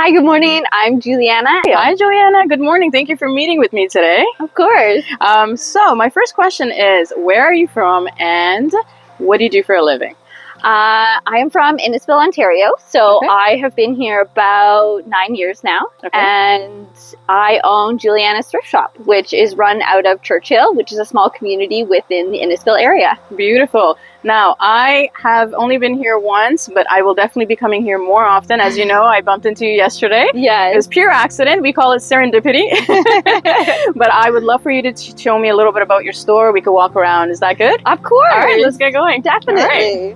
Hi, good morning. I'm Julianna. Hi, Julianna. Good morning. Thank you for meeting with me today. Of course. So my first question is, where are you from and what do you do for a living? I am from Innisfil, Ontario. So Okay. I have been here about 9 years now. Okay. And I own Julianna's Thrift Shop, which is run out of Churchill, which is a small community within the Innisfil area. Beautiful. Now, I have only been here once, but I will definitely be coming here more often. As you know, I bumped into you yesterday. Yes. It was pure accident. We call it serendipity. But I would love for you to show me a little bit about your store. We could walk around. Is that good? Of course. All right, let's get going. Definitely.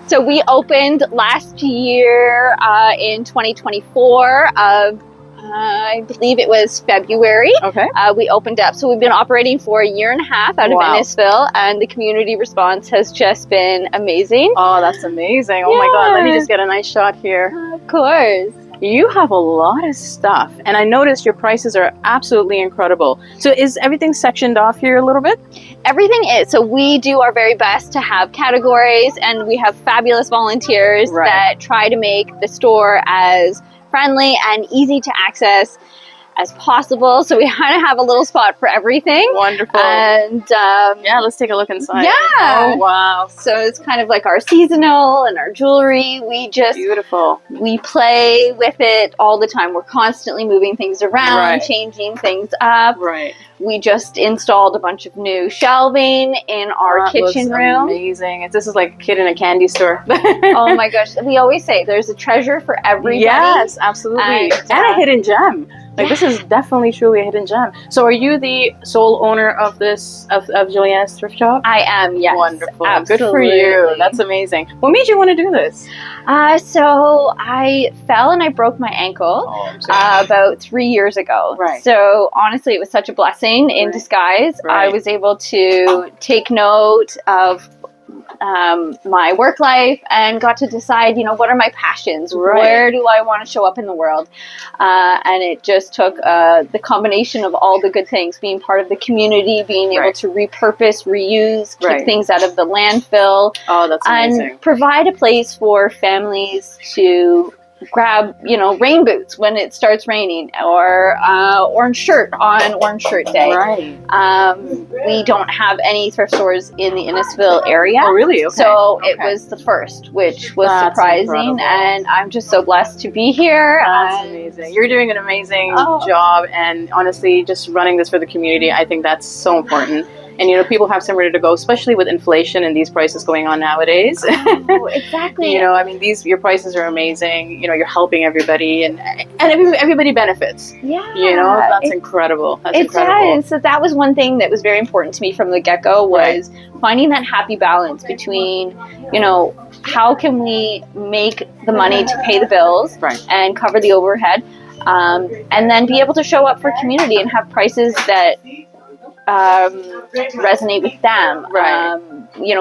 So we opened last year in 2024 of I believe it was February. Okay. We opened up. So we've been operating for a year and a half out of Innisfil, and the community response has just been amazing. Oh, that's amazing. Oh my God, let me just get a nice shot here. Of course. You have a lot of stuff, and I noticed your prices are absolutely incredible. So is everything sectioned off here a little bit? Everything is. So we do our very best to have categories, and we have fabulous volunteers that try to make the store as friendly and easy to access as possible. So we kind of have a little spot for everything. Wonderful. And yeah, let's take a look inside. Yeah. Oh, wow. So it's kind of like our seasonal and our jewelry. Beautiful. We play with it all the time. We're constantly moving things around, changing things up. Right. We just installed a bunch of new shelving in our kitchen room. Amazing. This is like a kid in a candy store. Oh my gosh. We always say there's a treasure for everybody. Yes, absolutely. And a hidden gem. Like this is definitely truly a hidden gem. So are you the sole owner of this, of Julianna's Thrift Shop? I am, yes. Wonderful. Absolutely. Good for you. That's amazing. What made you want to do this? So I fell and I broke my ankle about 3 years ago. Right. So honestly, it was such a blessing in disguise. Right. I was able to take note of my work life and got to decide, what are my passions? Where do I want to show up in the world? And it just took the combination of all the good things, being part of the community, being able to repurpose, reuse, keep things out of the landfill. Oh, that's amazing. And provide a place for families to grab, rain boots when it starts raining, or orange shirt on Orange Shirt Day. Right. We don't have any thrift stores in the Innisfil area. Oh, really? Okay. So it was the first, which was surprising, incredible. And I'm just so blessed to be here. That's amazing. You're doing an amazing job, and honestly, just running this for the community, I think that's so important. And, people have somewhere to go, especially with inflation and these prices going on nowadays. Oh, exactly. Your prices are amazing. You're helping everybody, and everybody benefits. Yeah. That's incredible. That's incredible. Does. So that was one thing that was very important to me from the get-go, was finding that happy balance between, how can we make the money to pay the bills and cover the overhead, and then be able to show up for community and have prices that resonate with them.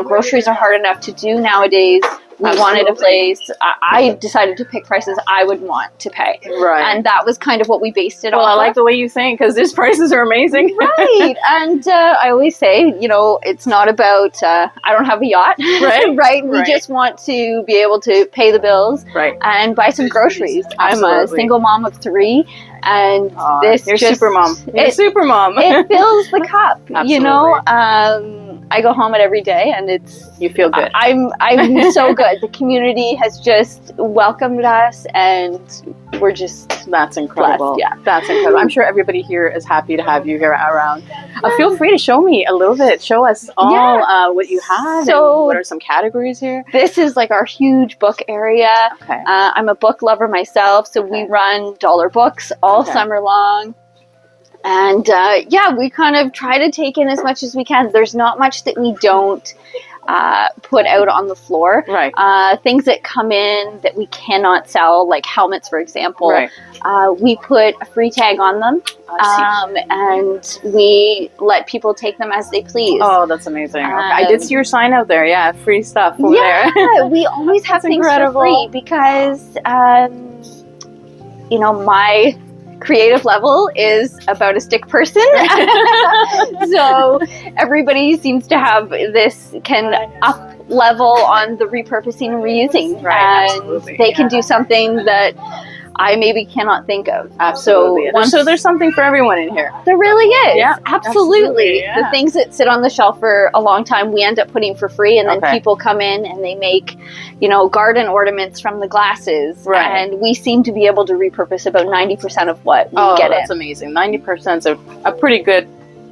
Groceries are hard enough to do nowadays. We wanted a place. I decided to pick prices I would want to pay. Right. And that was kind of what we based it on. Well, I like the way you think, because these prices are amazing. Right. And I always say, it's not about, I don't have a yacht. Right. We just want to be able to pay the bills and buy some groceries. Absolutely. I'm a single mom of 3. And you're super mom. You're super mom. It fills the cup. Absolutely. I go home every day, and you feel good. I'm so good. The community has just welcomed us, and we're just that's incredible. Blessed. Yeah, that's incredible. I'm sure everybody here is happy to have you here around. Feel free to show me a little bit. Show us all what you have. So, and what are some categories here? This is like our huge book area. Okay. I'm a book lover myself, so we run dollar books all summer long. And we kind of try to take in as much as we can. There's not much that we don't put out on the floor. Right. Things that come in that we cannot sell, like helmets, for example. Right. We put a free tag on them, and we let people take them as they please. Oh, that's amazing. Okay. I did see your sign out there. Yeah, free stuff over there. Yeah, we always have things for free because, my creative level is about a stick person. So everybody seems to have this up level on the repurposing and reusing. Right, and they can do something that I maybe cannot think of. Absolutely. So there's something for everyone in here. There really is. Yeah, absolutely. yeah. The things that sit on the shelf for a long time, we end up putting for free, and then people come in and they make, garden ornaments from the glasses. Right. And we seem to be able to repurpose about 90% of what we get in. Oh, that's amazing. 90% is a pretty good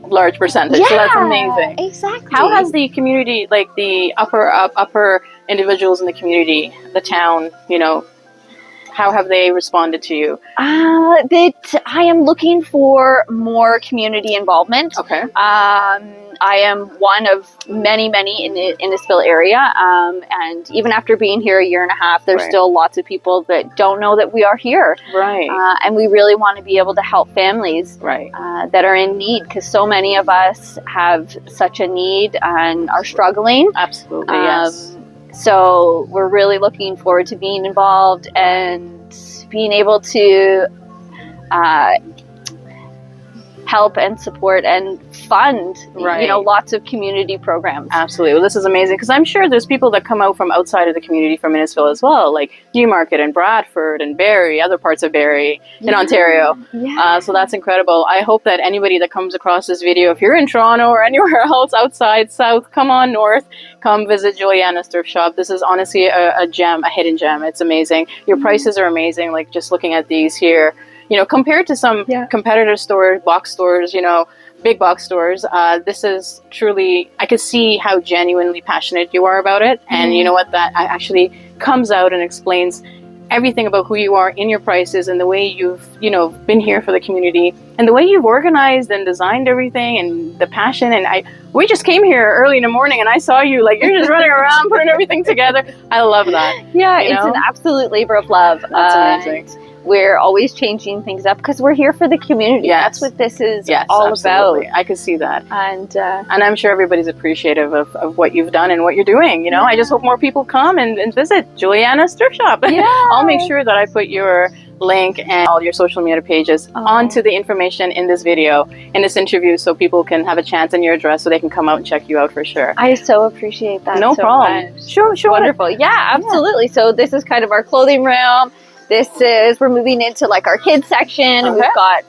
large percentage. So that's amazing. Exactly. How has the community, like the upper individuals in the community, the town, how have they responded to you? That I am looking for more community involvement. Okay. I am one of many in the Innisfil area, and even after being here a year and a half, there's still lots of people that don't know that we are here. Right. And we really want to be able to help families that are in need, because so many of us have such a need and are struggling. Absolutely, yes. So we're really looking forward to being involved and being able to help and support and fund, lots of community programs. Absolutely. Well, this is amazing, because I'm sure there's people that come out from outside of the community from Innisfil as well, like Newmarket and Bradford and Barrie, other parts of Barrie in Ontario. Yeah. So that's incredible. I hope that anybody that comes across this video, if you're in Toronto or anywhere else outside, south, come on north, come visit Julianna's thrift shop. This is honestly a gem, a hidden gem. It's amazing. Your prices are amazing, like just looking at these here. Compared to some competitor stores, box stores, big box stores, this is truly, I could see how genuinely passionate you are about it. And you know what, that actually comes out and explains everything about who you are in your prices and the way you've, been here for the community and the way you've organized and designed everything and the passion. And we just came here early in the morning and I saw you, like, you're just running around putting everything together. I love that. Yeah, it's an absolute labor of love. That's amazing. We're always changing things up because we're here for the community. Yes. That's what this is all about. I could see that. And I'm sure everybody's appreciative of what you've done and what you're doing. I just hope more people come and visit Julianna's thrift shop. Yeah. I'll make sure that I put your link and all your social media pages onto the information in this video, in this interview, so people can have a chance and your address so they can come out and check you out for sure. I so appreciate that. No problem. Much. Sure. Wonderful. Yeah, absolutely. Yeah. So this is kind of our clothing room. We're moving into like our kids section, and we've got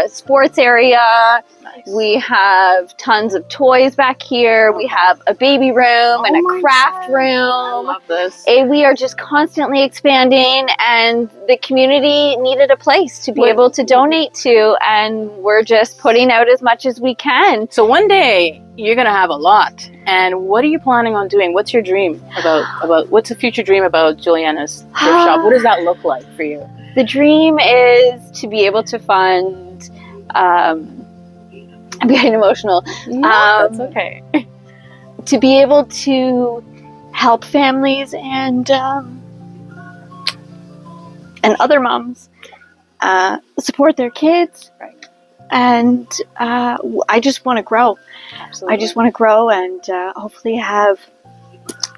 sports area. Nice. We have tons of toys back here. We have a baby room and a craft room. I love this. And we are just constantly expanding, and the community needed a place to be able to donate to, and we're just putting out as much as we can. So one day you're going to have a lot. And what are you planning on doing? What's your dream about what's the future dream about Julianna's thrift shop? What does that look like for you? The dream is to be able to fund, I'm getting emotional. That's okay. To be able to help families and other moms support their kids. Right. And I just want to grow. Absolutely. I just want to grow and hopefully have,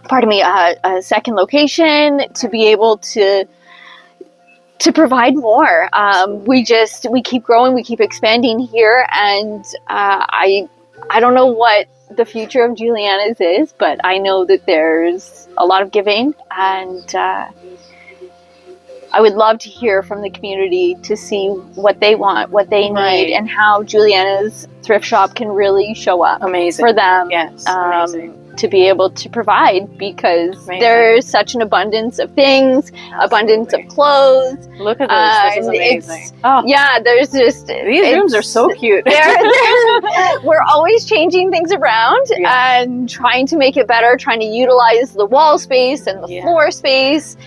a second location to be able to provide more. We keep growing, we keep expanding here, and I don't know what the future of Julianna's is, but I know that there's a lot of giving, and I would love to hear from the community to see what they want, what they need, and how Julianna's thrift shop can really show up for them. Yes, amazing. To be able to provide, because there's such an abundance of things, abundance of clothes. Look at this. This is amazing. There's just... These rooms are so cute. We're always changing things around and trying to make it better, trying to utilize the wall space and the floor space.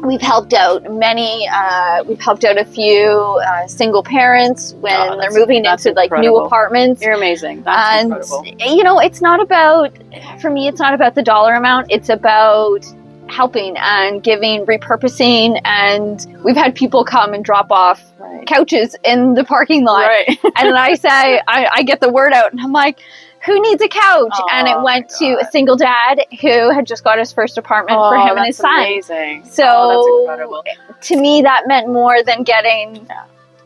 We've helped out a few single parents when they're moving into like new apartments. You're amazing. That's incredible. It's not about, for me, it's not about the dollar amount. It's about helping and giving, repurposing, and we've had people come and drop off couches in the parking lot. Right. And then I get the word out and I'm like, who needs a couch? And it went to a single dad who had just got his first apartment for him and his son. Amazing. So that's incredible. To me, that meant more than getting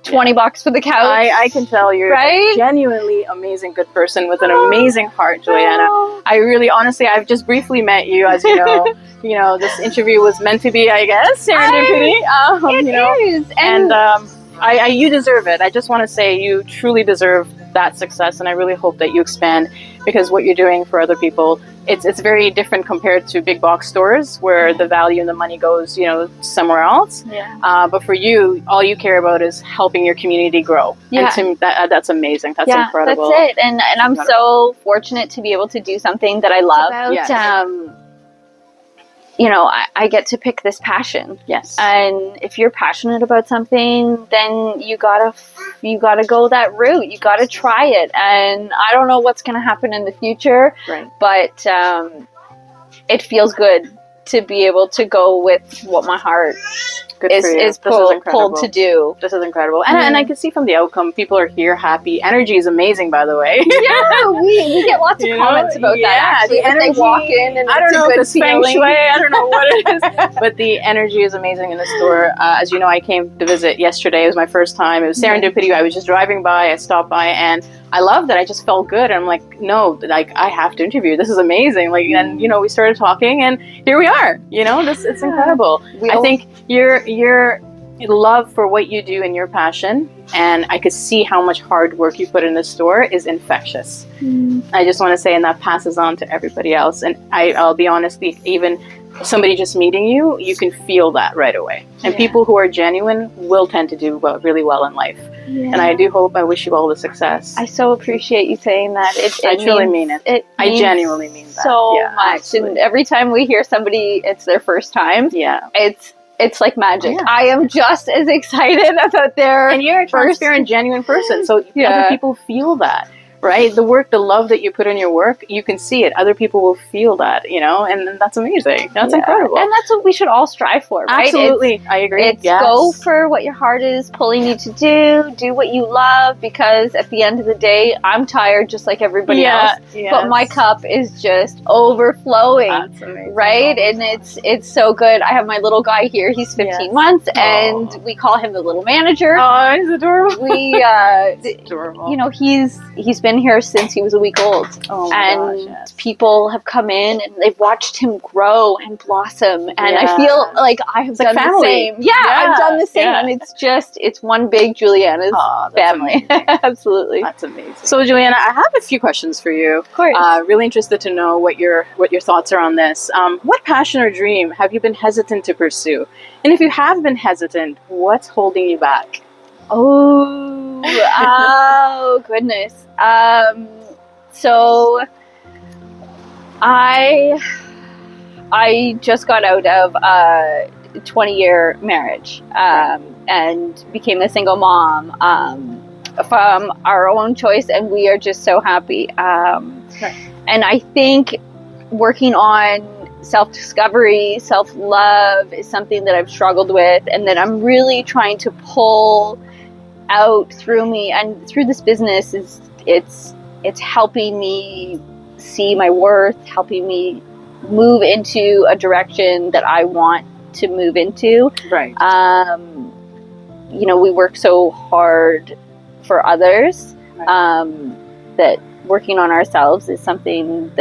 $20 for the couch. I can tell you're Right? a genuinely amazing, good person with an amazing heart, Julianna. I really, honestly, I've just briefly met you, as you know. You know, this interview was meant to be, I guess, serendipity. It is. And you deserve it. I just want to say you truly deserve that success, and I really hope that you expand, because what you're doing for other people, it's very different compared to big box stores where the value and the money goes, you know, somewhere else. But for you, all you care about is helping your community grow. And to me, that's amazing. That's incredible. That's it. And I'm so fortunate to be able to do something that I love. You know, I get to pick this passion. Yes. And if you're passionate about something, then you gotta go that route. You gotta try it. And I don't know what's gonna happen in the future, but it feels good to be able to go with what my heart is pulled to do. This is incredible. And I can see from the outcome, people are here happy. Energy is amazing, by the way. We get lots of comments about that. Actually, the energy, they walk in and I don't know if it's feng feeling. shui, I don't know what it is, but the energy is amazing in the store. As you know, I came to visit yesterday. It was my first time. It was serendipity. I was just driving by. I stopped by, and I loved it. I just felt good. And I'm like, no, like, I have to interview. This is amazing. Like, and you know, we started talking, and here we are. You know, it's incredible. I think your love for what you do and your passion, and I could see how much hard work you put in the store, is infectious. I just want to say, and that passes on to everybody else. And I'll be honest, even somebody just meeting you, you can feel that right away. And people who are genuine will tend to do really well in life. And I wish you all the success. I so appreciate you saying that. I truly mean it. I genuinely mean that. So much. Absolutely. And every time we hear somebody, it's their first time. It's like magic. I am just as excited about their And you're a transparent, genuine person, so other people feel that. Right? The work, the love that you put in your work, you can see it. Other people will feel that, you know, and that's amazing. That's incredible. And that's what we should all strive for, right? Absolutely. I agree. It's go for what your heart is pulling you to do what you love, because at the end of the day, I'm tired just like everybody else, but my cup is just overflowing. That's amazing. Right? And it's so good. I have my little guy here. He's 15 months, and we call him the little manager. Oh, he's adorable. We, adorable. You know, he's been here since he was a week old. People have come in and they've watched him grow and blossom, and I feel like I have done the same. I've done the same, and it's one big Julianna's family. Absolutely. That's amazing. So Julianna, I have a few questions for you. Of course. Really interested to know what your thoughts are on this. What passion or dream have you been hesitant to pursue? And if you have been hesitant, what's holding you back? Oh goodness. So I just got out of a 20-year marriage, and became a single mom, from our own choice, and we are just so happy. And I think working on self-discovery, self-love is something that I've struggled with, and that I'm really trying to pull out through me, and through this business it's helping me see my worth, helping me move into a direction that I want to move into. Right. You know, we work so hard for others, that working on ourselves is something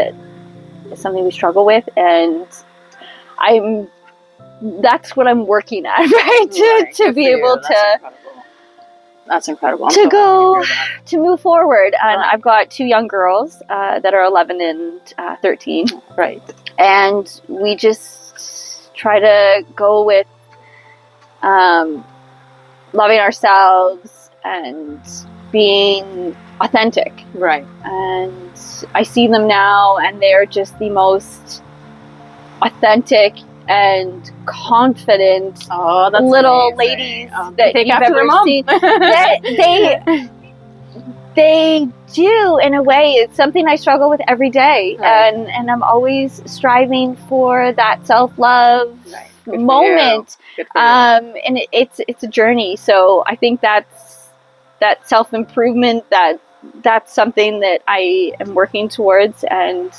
we struggle with, and that's what I'm working at, right? To be able to. That's incredible. To move forward. And I've got 2 young girls that are 11 and 13. Right. And we just try to go with loving ourselves and being authentic. Right. And I see them now, and they're just the most authentic and confident little ladies that you've ever seen. They do, in a way. It's something I struggle with every day, and I'm always striving for that self-love moment. And it's a journey. So I think that's that self-improvement, that's something that I am working towards, and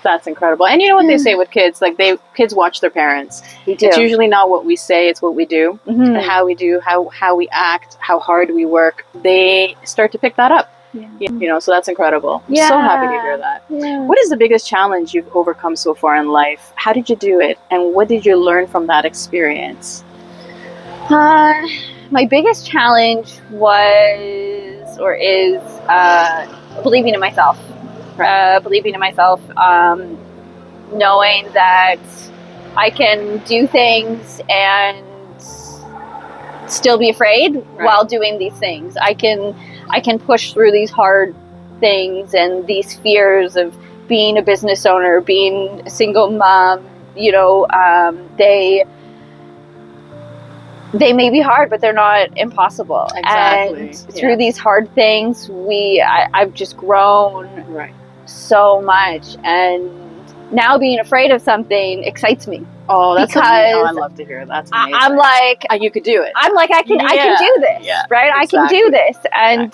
That's incredible. And you know what they say with kids? Like kids watch their parents. They do. It's usually not what we say, it's what we do. Mhm. And how we do, how we act, how hard we work. They start to pick that up. Yeah. You know, so that's incredible. I'm Yeah. so happy to hear that. Yeah. What is the biggest challenge you've overcome so far in life? How did you do it? And what did you learn from that experience? My biggest challenge was or is believing in myself. Believing in myself, knowing that I can do things and still be afraid while doing these things. I can push through these hard things and these fears of being a business owner, being a single mom. You know, they may be hard, but they're not impossible. Exactly. And through these hard things, I've just grown so much. And now being afraid of something excites me. Oh, that's because I love to hear. That's amazing. I'm like, you could do it. I'm like, I can do this, right? Exactly. I can do this, and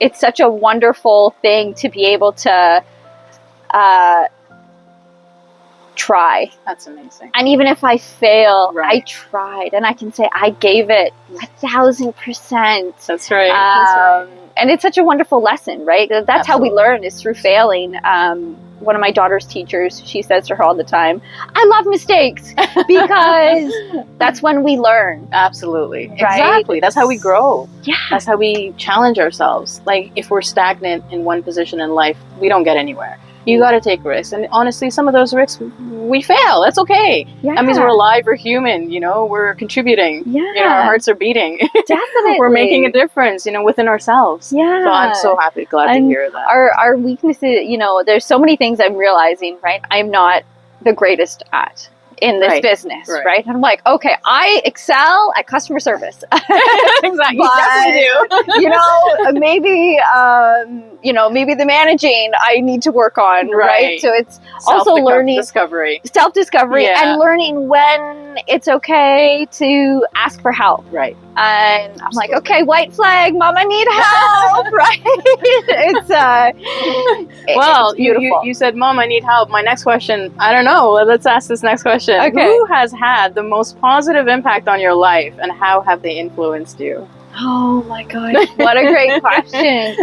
it's such a wonderful thing to be able to try. That's amazing. And even if I fail, I tried, and I can say I gave it 1,000%. That's right. And it's such a wonderful lesson, right? That's how we learn, is through failing. One of my daughter's teachers, she says to her all the time, I love mistakes, because that's when we learn. Absolutely. Right? Exactly. That's how we grow. Yeah. That's how we challenge ourselves. Like, if we're stagnant in one position in life, we don't get anywhere. You got to take risks. And honestly, some of those risks, we fail. That's okay. Yeah. That means we're alive, we're human, you know, we're contributing. Yeah. You know, our hearts are beating. Definitely. We're making a difference, you know, within ourselves. Yeah. So I'm so happy, glad to hear that. Our weaknesses, you know, there's so many things I'm realizing, right? I'm not the greatest at in this business, right? I'm like, okay, I excel at customer service. Exactly. You definitely do. You know, maybe the managing I need to work on, right? So it's also learning self-discovery and learning when it's okay to ask for help. Right. And I'm like, okay, white flag, mom, I need help, right? It's beautiful. You said, Mom, I need help. My next question, I don't know. Let's ask this next question. Okay. Who has had the most positive impact on your life, and how have they influenced you? Oh my gosh, what a great question.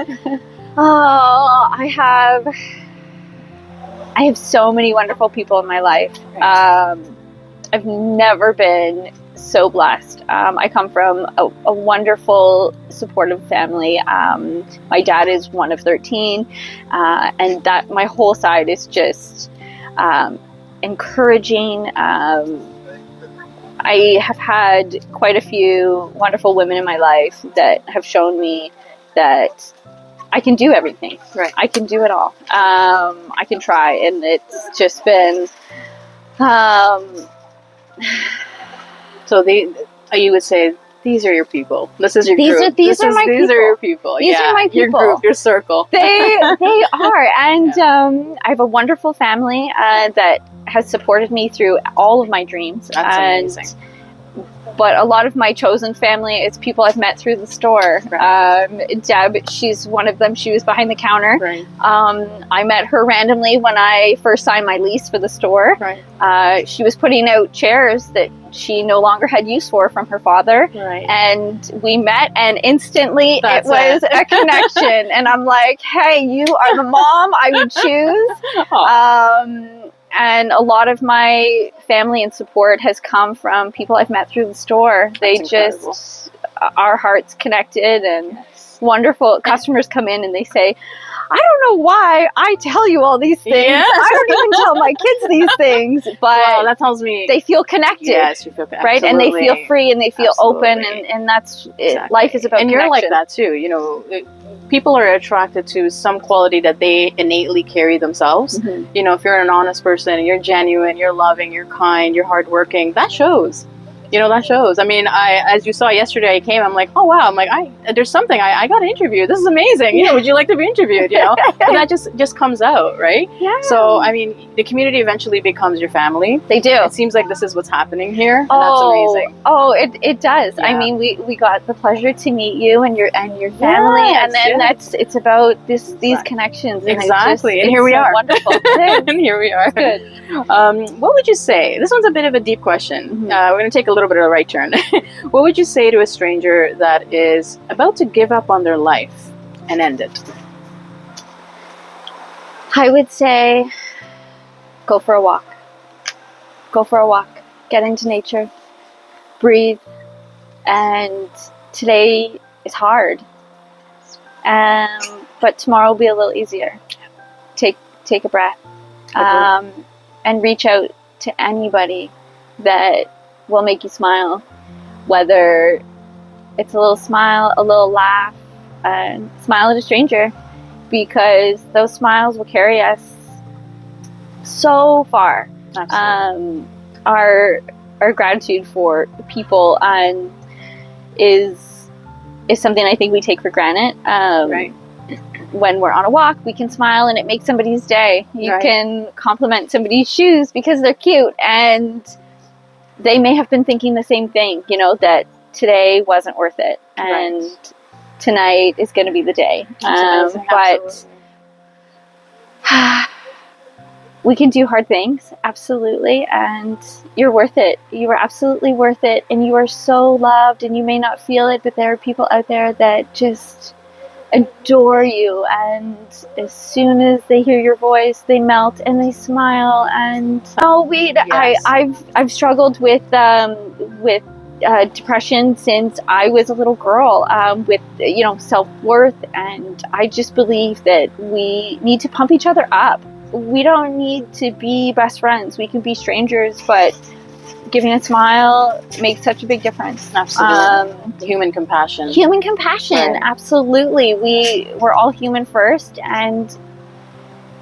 Oh, I have so many wonderful people in my life. I've never been so blessed. I come from a wonderful, supportive family. My dad is one of 13, and that my whole side is just encouraging. I have had quite a few wonderful women in my life that have shown me that I can do everything. Right. I can do it all. I can try, and it's just been. So you would say, these are your people. This is your group. These are my people. These are your people. These are my people. Your group, your circle. They are. And I have a wonderful family that has supported me through all of my dreams. That's amazing. But a lot of my chosen family is people I've met through the store. Right. Deb, she's one of them. She was behind the counter. Right. I met her randomly when I first signed my lease for the store. Right. She was putting out chairs that she no longer had use for from her father. Right. And we met, and instantly it was a connection. And I'm like, hey, you are the mom I would choose. And a lot of my family and support has come from people I've met through the store. Our hearts connected, and wonderful customers come in and they say, I don't know why I tell you all these things. Yeah. I don't even tell my kids these things, but that tells me they feel connected. Yes, you feel connected. Right? And they feel free, and they feel open, and that's it. Life is about connection. And you're like that too, you know. People are attracted to some quality that they innately carry themselves. Mm-hmm. You know, if you're an honest person, you're genuine, you're loving, you're kind, you're hardworking, that shows. you know, that shows. I mean, as you saw yesterday, I came, I'm like, oh wow, I'm like, there's something, I got an interview. This is amazing. You know, would you like to be interviewed? You know, but that just comes out, right? Yeah. So, I mean, the community eventually becomes your family. They do. It seems like this is what's happening here. And that's amazing. Oh, it does. Yeah. I mean, we got the pleasure to meet you and your family, Yes, and then it's about these connections. And exactly. And here we are. Wonderful. And here we are. Good. What would you say? This one's a bit of a deep question. Mm-hmm. We're going to take a little bit of a right turn. What would you say to a stranger that is about to give up on their life and end it? I would say, go for a walk. Go for a walk. Get into nature. Breathe. And today is hard. But tomorrow will be a little easier. Take a breath. And reach out to anybody that will make you smile. Whether it's a little smile, a little laugh, smile at a stranger. Because those smiles will carry us so far. Absolutely. Our gratitude for people is something I think we take for granted. Right. When we're on a walk, we can smile and it makes somebody's day. You can compliment somebody's shoes because they're cute, and they may have been thinking the same thing, you know, that today wasn't worth it, and tonight is going to be the day. But we can do hard things, absolutely, and you're worth it. You are absolutely worth it, and you are so loved, and you may not feel it, but there are people out there that just adore you, and as soon as they hear your voice, they melt and they smile. And I've struggled with depression since I was a little girl, with self-worth, and I just believe that we need to pump each other up. We don't need to be best friends. We can be strangers, but giving a smile makes such a big difference. Absolutely. Human compassion. Right. Absolutely. We're all human first, and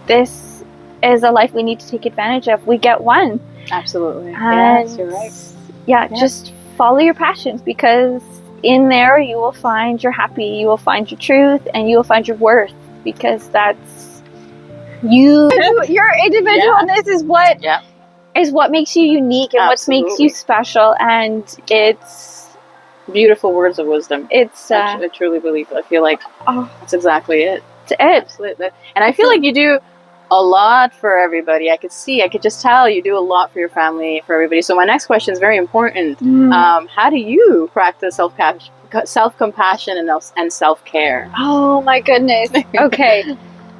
this is a life we need to take advantage of. We get one. Absolutely. And yes, you're right. Just follow your passions, because in there you will find your happy, you will find your truth, and you will find your worth, because that's you. Your individualness is what makes you unique, and what makes you special, and it's beautiful words of wisdom. It's I truly believe it. I feel like that's exactly it. It's it. Absolutely. And I feel like you do a lot for everybody. I could just tell you do a lot for your family, for everybody. So my next question is very important. How do you practice self-compassion and self-care? Oh my goodness. Okay.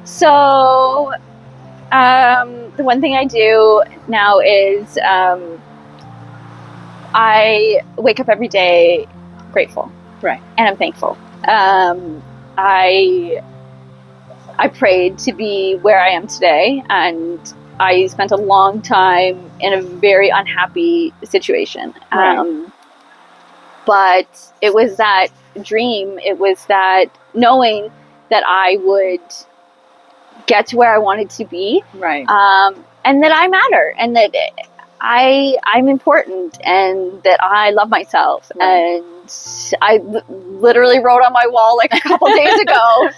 So the one thing I do now is I wake up every day grateful. Right. And I'm thankful. I prayed to be where I am today, and I spent a long time in a very unhappy situation. Right. But it was that dream, it was that knowing that I would get to where I wanted to be. Right. And that I matter, and that I'm important, and that I love myself. Right. And I literally wrote on my wall like a couple days ago,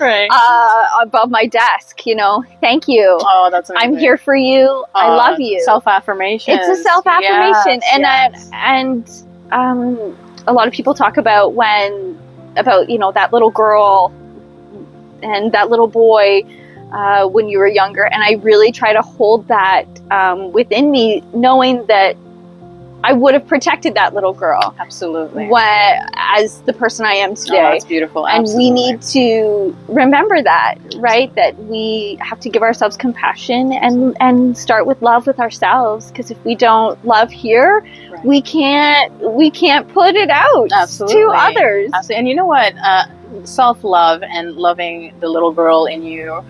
above my desk, thank you. Oh, that's amazing. I'm here for you. I love you. Self-affirmation. It's a self-affirmation. Yes, and a lot of people talk about that little girl and that little boy when you were younger, and I really try to hold that within me, knowing that I would have protected that little girl. Absolutely. As the person I am today. Oh, that's beautiful. Absolutely. And we need to remember that, right? That we have to give ourselves compassion and start with love with ourselves. Because if we don't love here, we can't put it out to others. Absolutely. And you know what? Self-love and loving the little girl in you,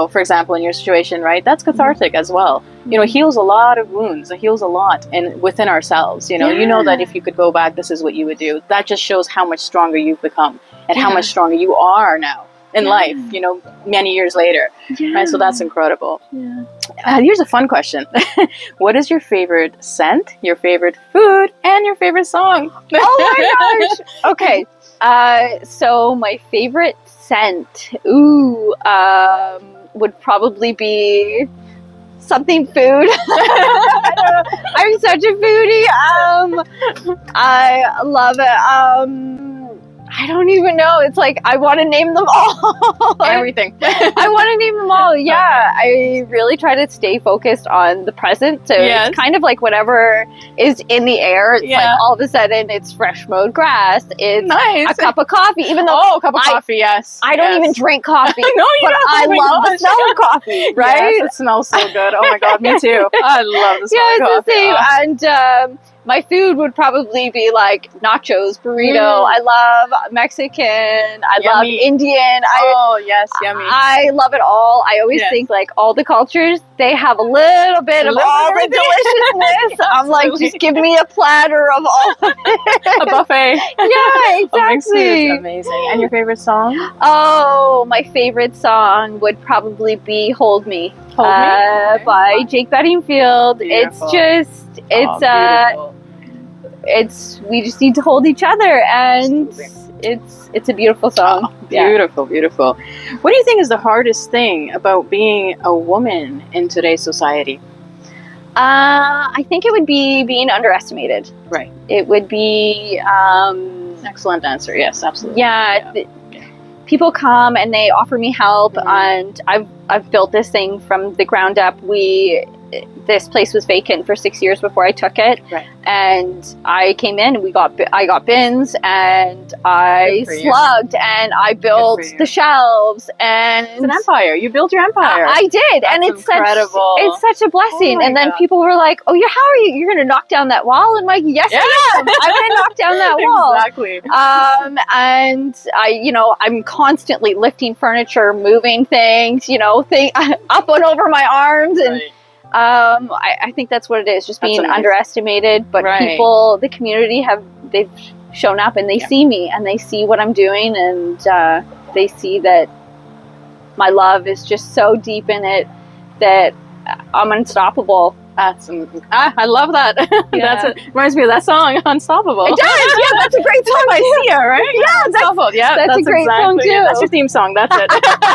for example, in your situation, right? That's cathartic as well. It heals a lot of wounds. It heals a lot within ourselves. You know that if you could go back, this is what you would do. That just shows how much stronger you've become and how much stronger you are now. in life, you know, many years later. Yeah. Right? So that's incredible. Yeah. Here's a fun question. What is your favorite scent, your favorite food, and your favorite song? Oh my gosh. Okay. So my favorite scent, would probably be something food. I'm such a foodie. I love it. I don't even know. It's like I want to name them all. Everything. I want to name them all. Yeah, I really try to stay focused on the present. So Yes. it's kind of like whatever is in the air. It's like all of a sudden it's fresh mowed grass. It's Nice. a cup of coffee. Even though a cup of coffee, yes. I don't yes. even drink coffee, No, you but don't. I Oh my love the gosh. smell of coffee. Right? Yes, it smells so good. Oh my god, me too. I love the smell Yeah, of it's the coffee. same. Oh. And my food would probably be like nachos, burrito. I love Mexican. I love Yummy. Indian. Oh, yes, yummy. I love it all. I always Yes. think like all the cultures, they have a little bit of little all the bit. deliciousness. I'm like, Absolutely. just give me a platter of all of it. A buffet. Yeah, Of mixed foods. exactly. Amazing. And your favorite song? Oh, my favorite song would probably be "Hold Me" Hold Me? Okay. by Jake Bedingfield. Beautiful. It's it's we just need to hold each other, and Absolutely. it's a beautiful song. Beautiful, beautiful. What do you think is the hardest thing about being a woman in today's society? I think it would be being underestimated. Right. It would be Excellent answer. Yes, absolutely. yeah. People come and they offer me help, and I've built this thing from the ground up. This place was vacant for 6 years before I took it, Right. and I came in and I got bins, and I Good for you. slugged, and I built you. the shelves, and It's an empire. You built your empire. I did, and That's it's incredible. such a blessing. Oh my And then God. people were like, "Oh, how are you? You're going to knock down that wall?" And I'm like, "Yes, I am. I'm going to knock down that wall." Exactly. And I'm constantly lifting furniture, moving things, up and over my arms, and Right. I think that's what it is, just That's being amazing. underestimated. But Right. people, the community, they've shown up, and they see me, and they see what I'm doing, and they see that my love is just so deep in it that I'm unstoppable. I love that. Yeah. Reminds me of that song, Unstoppable. It does, yeah, that's a great song. By Sia, right? Yeah, Unstoppable. Yeah, that's a great song, exactly it. too. That's your theme song. That's it.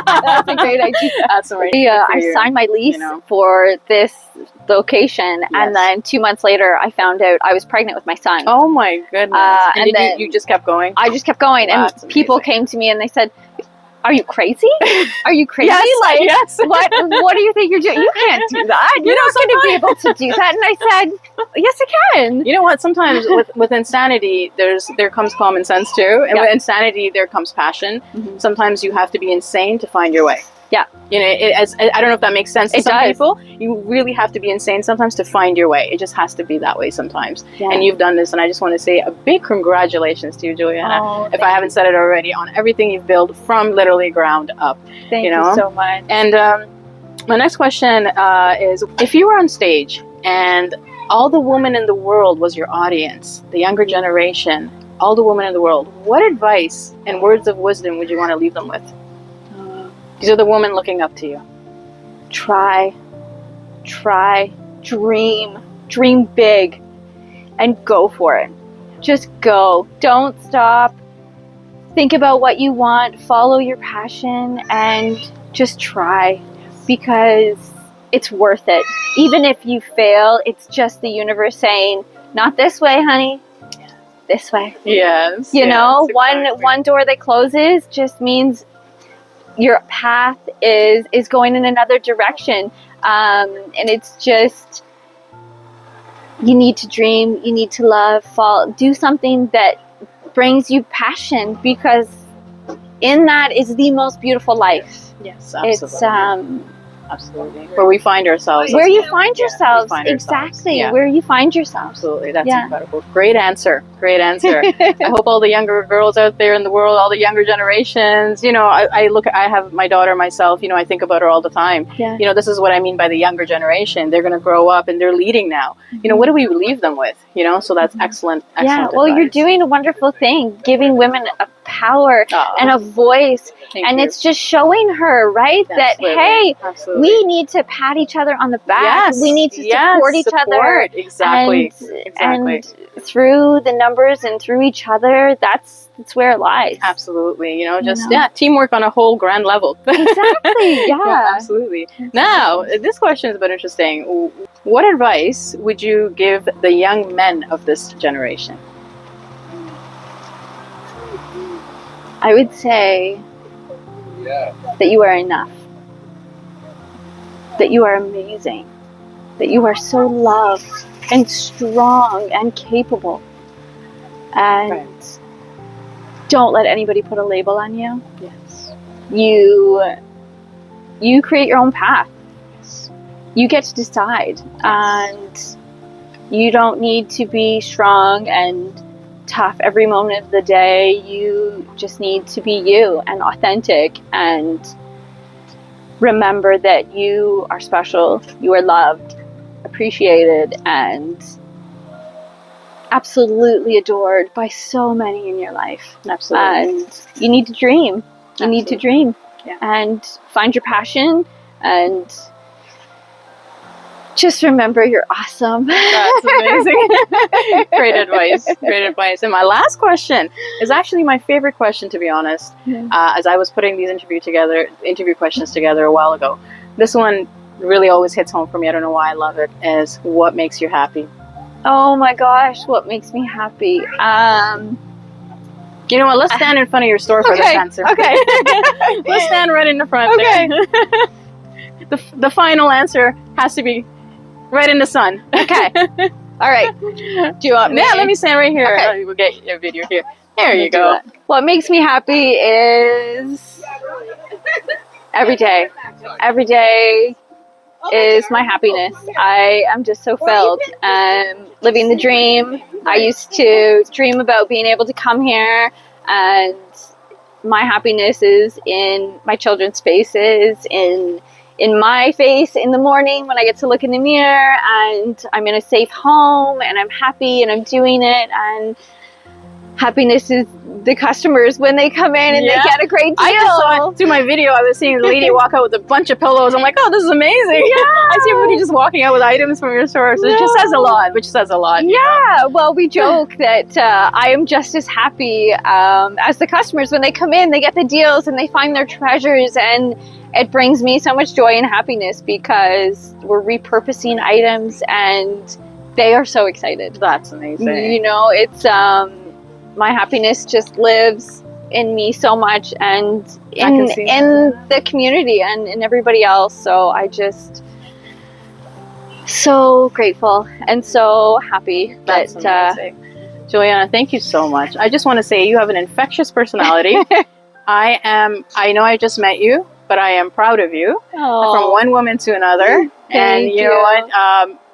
That's a great idea. That's amazing. I signed my lease for this location, and then 2 months later, I found out I was pregnant with my son. Oh my goodness! and then you just kept going? I just kept going, Wow, and that's people amazing. came to me and they said, "Are you crazy? Are you crazy? Yes, yes. What do you think you're doing? You can't do that. You're not going to be able to do that." And I said, "Yes, I can." You know what? Sometimes with insanity, there comes common sense too, and with insanity, there comes passion. Mhm. Sometimes you have to be insane to find your way. Yeah. I don't know if that makes sense to It some does. people. You really have to be insane sometimes to find your way. It just has to be that way sometimes. Yeah. And you've done this, and I just want to say a big congratulations to you, Julianna. Oh, if I haven't said it already, on everything you've built from literally ground up. Thank you you know? so much. And my next question is, if you were on stage and all the women in the world was your audience, the younger generation, all the women in the world, what advice and words of wisdom would you want to leave them with? These are the women looking up to you. Try, dream big, and go for it. Just go. Don't stop. Think about what you want, follow your passion, and just try, because it's worth it. Even if you fail, it's just the universe saying, "Not this way, honey. This way." Yes. You know, one door that closes just means your path is going in another direction, and it's just, you need to dream, you need to love, do something that brings you passion, because in that is the most beautiful life. Yes, absolutely. It's absolutely where we find ourselves. where you find yourselves. find ourselves. Exactly. Yeah. Where you find yourself. Absolutely, that's Yeah. incredible. Great answer. Great answer. I hope all the younger girls out there in the world, all the younger generations, I have my daughter myself, I think about her all the time. Yeah. This is what I mean by the younger generation. They're going to grow up and they're leading now. What do we leave them with? So that's excellent. Yeah, well, you're advice. doing a wonderful thing, giving women a power and a voice. And it's just showing her, right, that, hey, we need to pat each other on the back. We need to support each other. Exactly. And through the numbers and through each other, that's where it lies. Absolutely. You know, just, teamwork on a whole grand level. Exactly. Yeah. Absolutely. Now, this question is a bit interesting. What advice would you give the young men of this generation? I would say that you are enough, that you are amazing, that you are so loved and strong and capable, and don't let anybody put a label on you. Yes. You create your own path. You get to decide, and you don't need to be strong and tough every moment of the day. You just need to be you and authentic, and remember that you are special, you are loved, appreciated, and absolutely adored by so many in your life. Absolutely. And you need to dream. You need to dream and find your passion, and just remember you're awesome. That's amazing. Great advice. Great advice. And my last question is actually my favorite question, to be honest. As I was putting these interview questions together a while ago, this one really always hits home for me. I don't know why I love it. Is what makes you happy? Oh my gosh, what makes me happy? You know what? Let's stand in front of your store for this answer. Okay. Let's stand right in the front. Okay. There. The final answer has to be right in the sun. Okay. All right. Do you want me? Yeah, let me stand right here. Okay. We'll get your video here. There you go. What makes me happy is every day. Every day is my happiness. I am just so filled. Living the dream. I used to dream about being able to come here, and my happiness is in my children's faces, in my face in the morning when I get to look in the mirror, and I'm in a safe home, and I'm happy, and I'm doing it. And happiness is the customers when they come in and they get a great deal. I just saw it through my video. I was seeing the lady walk out with a bunch of pillows. I'm like, oh, this is amazing. Yeah. I see everybody just walking out with items from your store. So it just says a lot, which says a lot. Yeah. Well, we joke that I am just as happy as the customers when they come in. They get the deals and they find their treasures, and it brings me so much joy and happiness because we're repurposing items and they are so excited. That's amazing. You know, it's my happiness just lives in me so much, and in the community and in everybody else. So I just so grateful and so happy. That's amazing. Julianna, thank you so much. I just want to say you have an infectious personality. I know I just met you, but I am proud of you. From one woman to another. And you know what?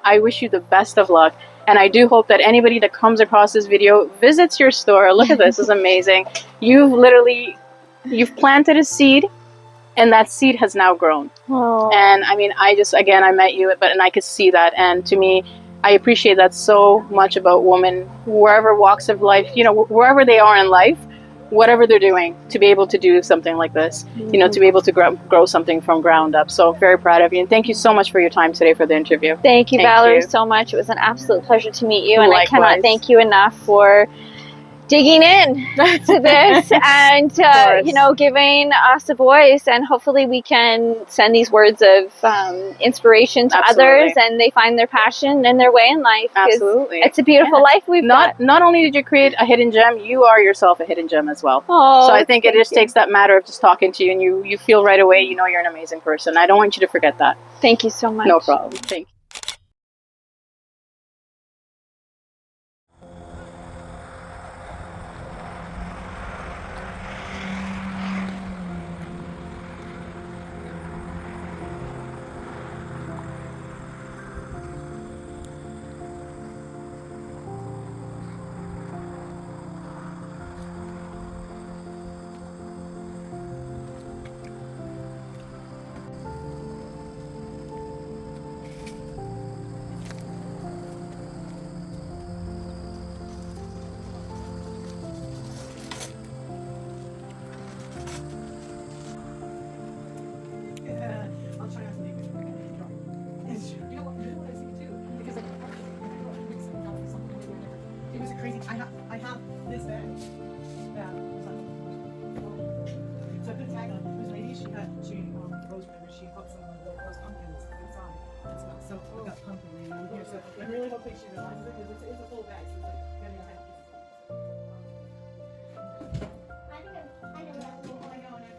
I wish you the best of luck. And I do hope that anybody that comes across this video visits your store. Look at this. This is amazing. You've planted a seed, and that seed has now grown. And I mean, I met you, and I could see that. And to me, I appreciate that so much about women, wherever walks of life, you know, wherever they are in life, whatever they're doing, to be able to do something like this, you know, to be able to grow something from ground up. So very proud of you. And thank you so much for your time today for the interview. Thank you, Valerie, so much. It was an absolute pleasure to meet you. And Likewise. I cannot thank you enough for digging in to this and, you know, giving us a voice. And hopefully we can send these words of inspiration to others, and they find their passion and their way in life. Absolutely. It's a beautiful life we've got. Not only did you create a hidden gem, you are yourself a hidden gem as well. Oh, so I think it just takes that matter of just talking to you, and you feel right away, you know, you're an amazing person. I don't want you to forget that. Thank you so much. No problem. Thank you. crazy. I have this bag. Yeah. So I put a tag on this lady. She rose members. She put some rose pumpkins inside. And stuff. So I've got pumpkin laying in here. So I'm really hoping she realizes it because it's a full bag. So it's like getting a half. I know, and I feel terrible about it.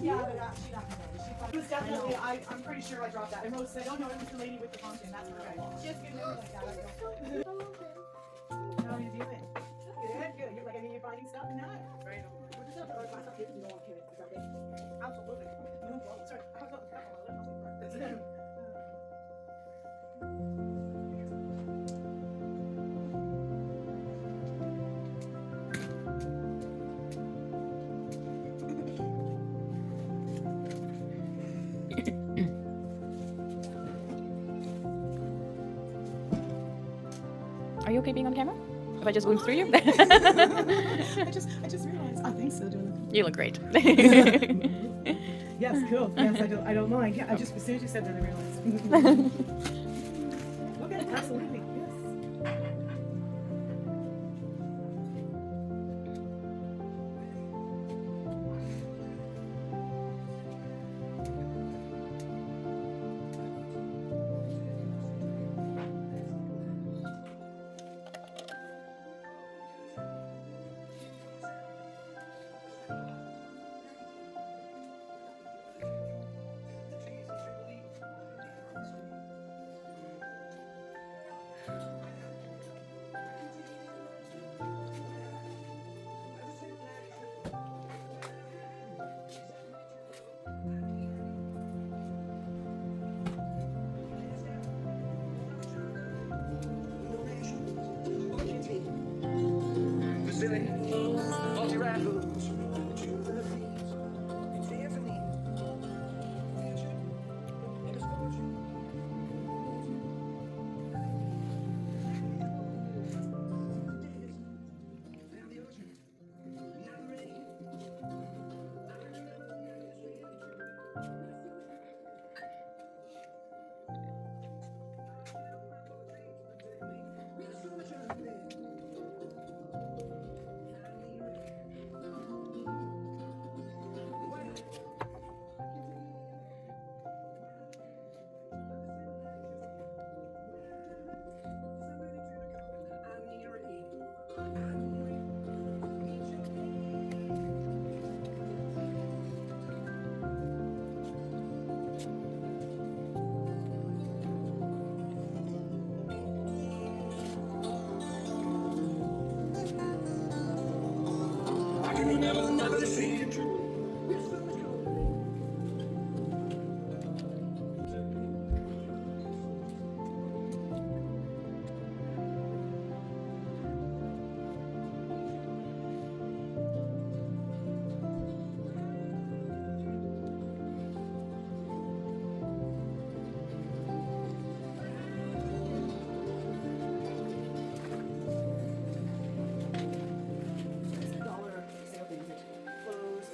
Yeah, but she got it was definitely, I'm pretty sure I dropped that. And Rose said, oh no, it was the lady with the pumpkin. That's okay. She has good memory like that. How are you doing? Good, good. You're like, I mean, you're finding stuff in that? Right. We're just going to find stuff here to go on kids. Absolutely. You don't fall. Sorry, I was not stuff on my lip. Are you okay being on camera? If I just go through you? I just realized. I think so, Jonathan. You look great. Yes, cool. Yes, I don't mind. Yeah, as soon as you said that, I realized. Okay, absolutely. Yes.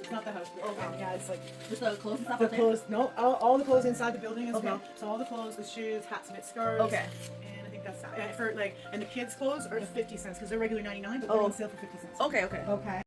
Not the house. Okay. Yeah, it's like Just the clothes and stuff. the clothes. No, all the clothes inside the building as Okay. well. So all the clothes, the shoes, hats, mitts, scarves. Okay. And I think that's that. And for like, and the kids' clothes are 50 cents because they're regular 99, but they're Oh. on sale for 50 cents. Okay. Okay. Okay.